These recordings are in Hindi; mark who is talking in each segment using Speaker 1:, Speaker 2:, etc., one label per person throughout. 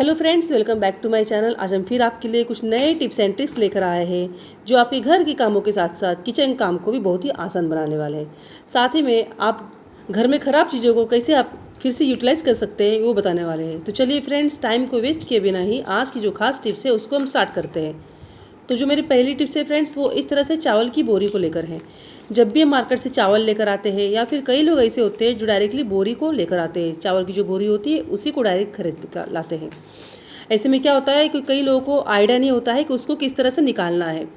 Speaker 1: Hello friends, welcome back to my channel. आज हम फिर आपके लिए कुछ नए टिप्स एंड ट्रिक्स लेकर आए हैं जो आपके घर के कामों के साथ साथ किचन काम को भी बहुत ही आसान बनाने वाले हैं। साथ ही में आप घर में ख़राब चीज़ों को कैसे आप फिर से यूटिलाइज़ कर सकते हैं वो बताने वाले हैं। तो चलिए फ्रेंड्स, टाइम को वेस्ट किए बिना ही आज की जो खास टिप्स है उसको हम स्टार्ट करते हैं। तो जो मेरी पहली टिप्स है फ्रेंड्स, वो इस तरह से चावल की बोरी को लेकर है। जब भी हम मार्केट से चावल लेकर आते हैं या फिर कई लोग ऐसे होते हैं जो डायरेक्टली बोरी को लेकर आते हैं, चावल की जो बोरी होती है उसी को डायरेक्ट खरीद कर लाते हैं। ऐसे में क्या होता है कि कई लोगों को आइडिया नहीं होता है कि उसको किस तरह से निकालना है।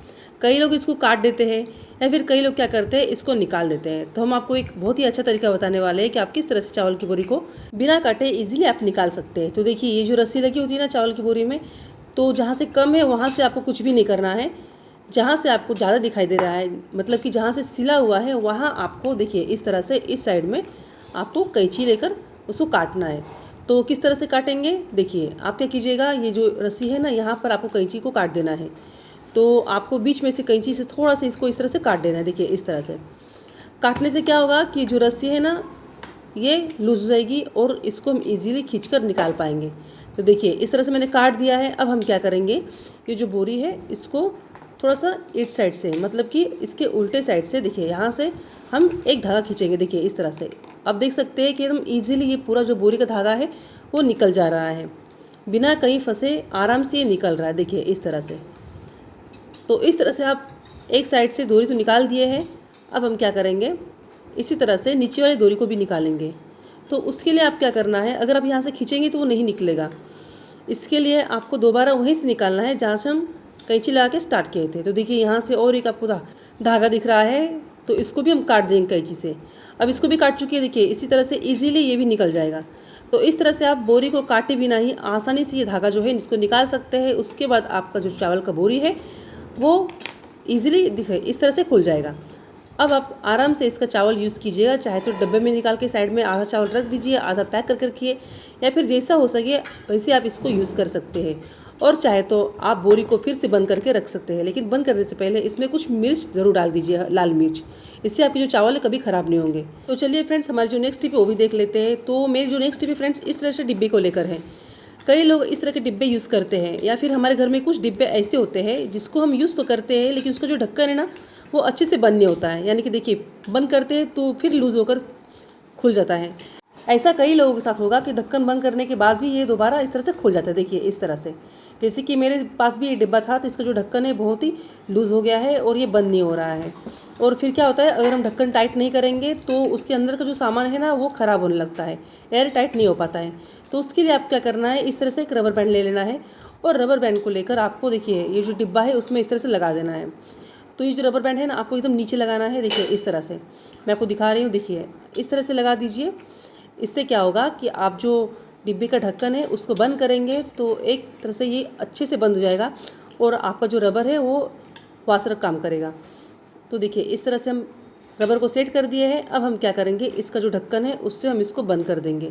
Speaker 1: कई लोग इसको काट देते हैं या फिर कई लोग क्या करते हैं, इसको निकाल देते हैं। तो हम आपको एक बहुत ही अच्छा तरीका बताने वाले हैं कि आप किस तरह से चावल की बोरी को बिना काटे इजीली आप निकाल सकते हैं। तो देखिए, ये जो रस्सी लगी होती है ना चावल की बोरी में, तो जहाँ से कम है वहाँ से आपको कुछ भी नहीं करना है। जहाँ से आपको ज़्यादा दिखाई दे रहा है, मतलब कि जहाँ से सिला हुआ है, वहाँ आपको देखिए इस तरह से इस साइड में आपको कैंची लेकर उसको काटना है। तो किस तरह से काटेंगे, देखिए आप क्या कीजिएगा, ये जो रस्सी है ना, यहाँ पर आपको कैंची को काट देना है। तो आपको बीच में से कैंची से थोड़ा सा इसको इस तरह से काट देना है। देखिए इस तरह से काटने से क्या होगा कि जो रस्सी है ना, ये लूज हो जाएगी और इसको हम इजीली खींचकर निकाल पाएंगे। तो देखिए इस तरह से मैंने काट दिया है। अब हम क्या करेंगे, ये जो बोरी है इसको थोड़ा सा इट साइड से, मतलब कि इसके उल्टे साइड से, देखिए यहाँ से हम एक धागा खींचेंगे। देखिए इस तरह से अब देख सकते हैं कि एकदम ईजिली ये पूरा जो बोरी का धागा है वो निकल जा रहा है, बिना कहीं फंसे आराम से ये निकल रहा है। देखिए इस तरह से। तो इस तरह से आप एक साइड से डोरी तो निकाल दिए हैं। अब हम क्या करेंगे, इसी तरह से नीचे वाली डोरी को भी निकालेंगे। तो उसके लिए आप क्या करना है, अगर आप यहाँ से खींचेंगे तो वो नहीं निकलेगा। इसके लिए आपको दोबारा वहीं से निकालना है जहाँ से हम कैंची लगा के स्टार्ट किए थे। तो देखिए यहाँ से और एक आपको धागा दिख रहा है, तो इसको भी हम काट देंगे कैंची से। अब इसको भी काट चुकी है। देखिए इसी तरह से इजीली ये भी निकल जाएगा। तो इस तरह से आप बोरी को काटे बिना ही आसानी से ये धागा जो है इसको निकाल सकते हैं। उसके बाद आपका जो चावल का बोरी है वो ईजिली दिखे इस तरह से खुल जाएगा। अब आप आराम से इसका चावल यूज़ कीजिएगा। चाहे तो डब्बे में निकाल के साइड में आधा चावल रख दीजिए, आधा पैक कर रखिए, या फिर जैसा हो सके वैसे आप इसको यूज़ कर सकते हैं। और चाहे तो आप बोरी को फिर से बंद करके रख सकते हैं, लेकिन बंद करने से पहले इसमें कुछ मिर्च ज़रूर डाल दीजिए, लाल मिर्च। इससे आपके जो चावल है कभी ख़राब नहीं होंगे। तो चलिए फ्रेंड्स, हमारी जो नेक्स्ट टिप है वो भी देख लेते हैं। तो मेरी जो नेक्स्ट टिप है फ्रेंड्स, इस तरह से डिब्बे को लेकर है। कई लोग इस तरह के डिब्बे यूज़ करते हैं, या फिर हमारे घर में कुछ डिब्बे ऐसे होते हैं जिसको हम यूज़ तो करते हैं लेकिन उसका जो ढक्कन है ना वो अच्छे से बंद नहीं होता है। यानी कि देखिए बंद करते हैं तो फिर लूज़ होकर खुल जाता है। ऐसा कई लोगों के साथ होगा कि ढक्कन बंद करने के बाद भी ये दोबारा इस तरह से खुल जाता है। देखिए इस तरह से, जैसे कि मेरे पास भी ये डिब्बा था, तो इसका जो ढक्कन है बहुत ही लूज़ हो गया है और ये बंद नहीं हो रहा है। और फिर क्या होता है, अगर हम ढक्कन टाइट नहीं करेंगे तो उसके अंदर का जो सामान है ना वो ख़राब होने लगता है, एयर टाइट नहीं हो पाता है। तो उसके लिए आप क्या करना है, इस तरह से एक रबर बैंड ले लेना है और रबर बैंड को लेकर आपको देखिए ये जो डिब्बा है उसमें इस तरह से लगा देना है। तो ये जो रबर बैंड है ना आपको एकदम नीचे लगाना है। देखिए इस तरह से मैं आपको दिखा रही हूँ, देखिए इस तरह से लगा दीजिए। इससे क्या होगा कि आप जो डिब्बे का ढक्कन है उसको बंद करेंगे तो एक तरह से ये अच्छे से बंद हो जाएगा और आपका जो रबर है वो वासर काम करेगा। तो देखिए इस तरह से हम रबर को सेट कर दिए हैं। अब हम क्या करेंगे, इसका जो ढक्कन है उससे हम इसको बंद कर देंगे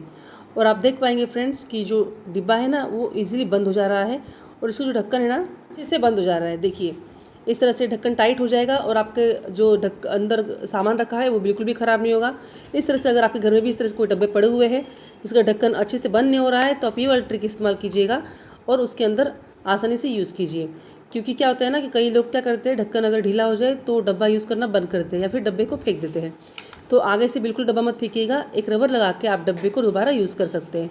Speaker 1: और आप देख पाएंगे फ्रेंड्स कि जो डिब्बा है ना वो इजीली बंद हो जा रहा है और इसका जो ढक्कन है ना अच्छे से बंद हो जा रहा है। देखिए इस तरह से ढक्कन टाइट हो जाएगा और आपके जो अंदर सामान रखा है वो बिल्कुल भी ख़राब नहीं होगा। इस तरह से अगर आपके घर में भी इस तरह से कोई डब्बे पड़े हुए हैं, इसका ढक्कन अच्छे से बंद नहीं हो रहा है, तो आप ये वाला ट्रिक इस्तेमाल कीजिएगा और उसके अंदर आसानी से यूज़ कीजिए। क्योंकि क्या होता है ना कि कई लोग क्या करते हैं, ढक्कन अगर ढीला हो जाए तो डब्बा यूज़ करना बंद करते हैं या फिर डब्बे को फेंक देते हैं। तो आगे से बिल्कुल डब्बा मत फेंकिएगा, एक रबर लगा के आप डब्बे को दोबारा यूज़ कर सकते हैं।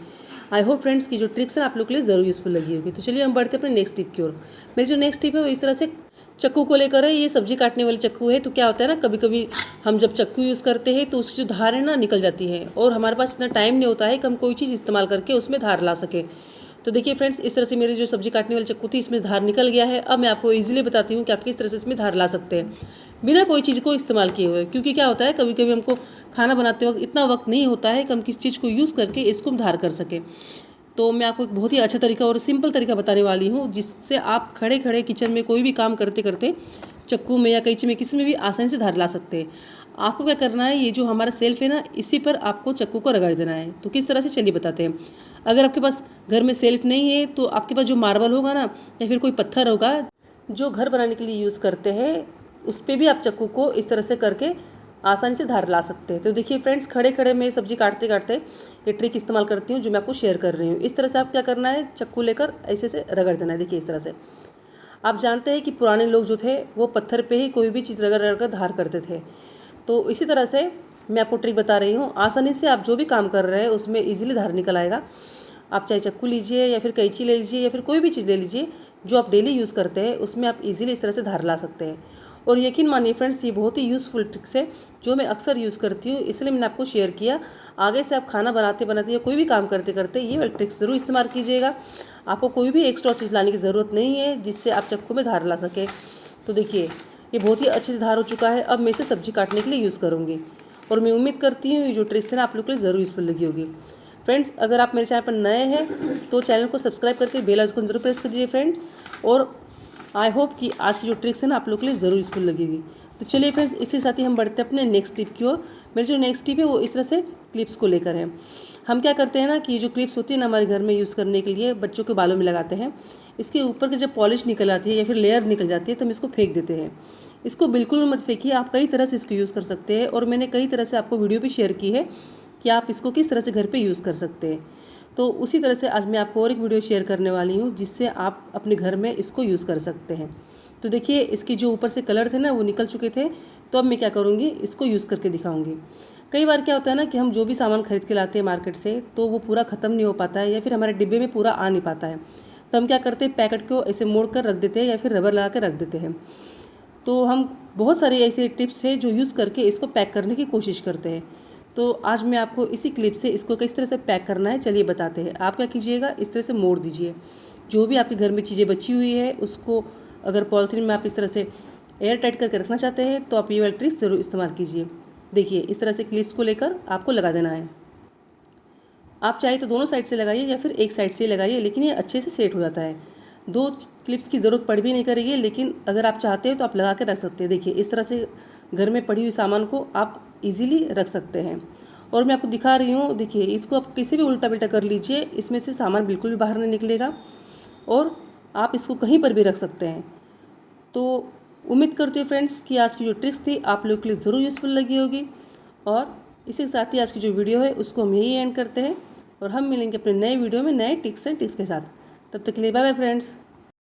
Speaker 1: आई होप फ्रेंड्स की जो ट्रिक्स है आप लोग के लिए ज़रूर यूज़फुल लगी होगी। तो चलिए हम बढ़ते हैं अपने नेक्स्ट टिप की ओर। मेरी जो नेक्स्ट टिप है वो इस तरह से चक्कू को लेकर है। ये सब्जी काटने वाली चक्कू है। तो क्या होता है ना, कभी कभी हम जब चक्कू यूज़ करते हैं तो उसकी जो धार है ना निकल जाती है और हमारे पास इतना टाइम नहीं होता है कि हम कोई चीज़ इस्तेमाल करके उसमें धार ला सके। तो देखिए फ्रेंड्स, इस तरह से मेरी जो सब्जी काटने वाली चक्कू थी इसमें धार निकल गया है। अब मैं आपको ईजिली बताती हूँ कि आप किस तरह से इसमें धार ला सकते हैं बिना कोई चीज़ को इस्तेमाल किए हुए। क्योंकि क्या होता है, कभी कभी हमको खाना बनाते वक्त इतना वक्त नहीं होता है कि हम किस चीज़ को यूज़ करके इसको धार कर सकें। तो मैं आपको एक बहुत ही अच्छा तरीका और सिंपल तरीका बताने वाली हूँ जिससे आप खड़े खड़े किचन में कोई भी काम करते करते चक्कू में या कैंची में किसी में भी आसानी से धार ला सकते हैं। आपको क्या करना है, ये जो हमारा सेल्फ है ना इसी पर आपको चक्कू को रगड़ देना है। तो किस तरह से, चलिए बताते हैं। अगर आपके पास घर में सेल्फ नहीं है तो आपके पास जो मार्बल होगा ना या फिर कोई पत्थर होगा जो घर बनाने के लिए यूज़ करते हैं, उस पर भी आप चक्कू को इस तरह से करके आसानी से धार ला सकते हैं। तो देखिए फ्रेंड्स, खड़े खड़े मैं सब्जी काटते काटते ये ट्रिक इस्तेमाल करती हूँ जो मैं आपको शेयर कर रही हूँ। इस तरह से आप क्या करना है, चक्कू लेकर ऐसे से रगड़ देना है। देखिए इस तरह से। आप जानते हैं कि पुराने लोग जो थे वो पत्थर पे ही कोई भी चीज़ रगड़ रगड़ कर धार करते थे। तो इसी तरह से मैं आपको ट्रिक बता रही हूँ, आसानी से आप जो भी काम कर रहे हैं उसमें ईजिली धार निकल आएगा। आप चाहे चक्कू लीजिए या फिर कैंची ले लीजिए या फिर कोई भी चीज़ ले लीजिए जो आप डेली यूज़ करते हैं, उसमें आप इजीली इस तरह से धार ला सकते हैं। और यकीन मानिए फ्रेंड्स, ये बहुत ही यूज़फुल ट्रिक्स है जो मैं अक्सर यूज़ करती हूँ, इसलिए मैंने आपको शेयर किया। आगे से आप खाना बनाते बनाते या कोई भी काम करते करते ये वाली ट्रिक्स ज़रूर इस्तेमाल कीजिएगा। आपको कोई भी एक्स्ट्रा चीज़ लाने की ज़रूरत नहीं है जिससे आप चक्कू में धार ला सकें। तो देखिए ये बहुत ही अच्छे से धार हो चुका है। अब मैं इसे सब्जी काटने के लिए यूज़ करूँगी और मैं उम्मीद करती हूँ ये जो ट्रिक्स है ना आप लोग के लिए ज़रूर यूज़फुल लगी होगी। फ्रेंड्स, अगर आप मेरे चैनल पर नए हैं तो चैनल को सब्सक्राइब करके बेल आइकन जरूर प्रेस कर दीजिए फ्रेंड्स। और आई होप कि आज की जो ट्रिक्स है ना आप लोग के लिए ज़रूर यूज़फुल लगेगी। तो चलिए फ्रेंड्स, इसके साथ ही हम बढ़ते हैं अपने नेक्स्ट टिप की ओर। मेरी जो नेक्स्ट टिप है वो इस तरह से क्लिप्स को लेकर है। हम क्या करते हैं ना कि जो क्लिप्स होती है ना हमारे घर में यूज़ करने के लिए बच्चों के बालों में लगाते हैं, इसके ऊपर की जब पॉलिश निकल आती है या फिर लेयर निकल जाती है तो हम इसको फेंक देते हैं। इसको बिल्कुल मत फेंकिए, आप कई तरह से इसको यूज़ कर सकते हैं और मैंने कई तरह से आपको वीडियो भी शेयर की है कि आप इसको किस तरह से घर पे यूज़ कर सकते हैं। तो उसी तरह से आज मैं आपको और एक वीडियो शेयर करने वाली हूँ जिससे आप अपने घर में इसको यूज़ कर सकते हैं। तो देखिए इसकी जो ऊपर से कलर थे ना वो निकल चुके थे, तो अब मैं क्या करूँगी, इसको यूज़ करके दिखाऊँगी। कई बार क्या होता है ना कि हम जो भी सामान खरीद के लाते हैं मार्केट से तो वो पूरा ख़त्म नहीं हो पाता है या फिर हमारे डिब्बे में पूरा आ नहीं पाता है। तो हम क्या करते हैं, पैकेट को ऐसे मोड़ कर रख देते हैं या फिर रबर लगा कर रख देते हैं। तो हम बहुत सारे ऐसे टिप्स हैं जो यूज़ करके इसको पैक करने की कोशिश करते हैं। तो आज मैं आपको इसी क्लिप से इसको किस तरह से पैक करना है चलिए बताते हैं। आप क्या कीजिएगा, इस तरह से मोड़ दीजिए। जो भी आपके घर में चीज़ें बची हुई है उसको अगर पॉलिथीन में आप इस तरह से एयर टाइट करके रखना चाहते हैं तो आप ये वाली ट्रिक्स ज़रूर इस्तेमाल कीजिए। देखिए इस तरह से क्लिप्स को लेकर आपको लगा देना है। आप चाहे तो दोनों साइड से लगाइए या फिर एक साइड से ही लगाइए, लेकिन ये अच्छे से सेट हो जाता है। दो क्लिप्स की ज़रूरत पड़ भी नहीं करेगी, लेकिन अगर आप चाहते हो तो आप लगा के रख सकते हैं। देखिए इस तरह से घर में पड़ी हुई सामान को आप इजीली रख सकते हैं। और मैं आपको दिखा रही हूँ, देखिए इसको आप किसी भी उल्टा पुल्टा कर लीजिए, इसमें से सामान बिल्कुल भी बाहर नहीं निकलेगा और आप इसको कहीं पर भी रख सकते हैं। तो उम्मीद करती हूँ फ्रेंड्स कि आज की जो ट्रिक्स थी आप लोग के लिए ज़रूर यूज़फुल लगी होगी। और इसी के साथ ही आज की जो वीडियो है उसको हम यही एंड करते हैं और हम मिलेंगे अपने नए वीडियो में नए टिप्स एंड ट्रिक्स के साथ। तब तक के लिए बाय बाय फ्रेंड्स।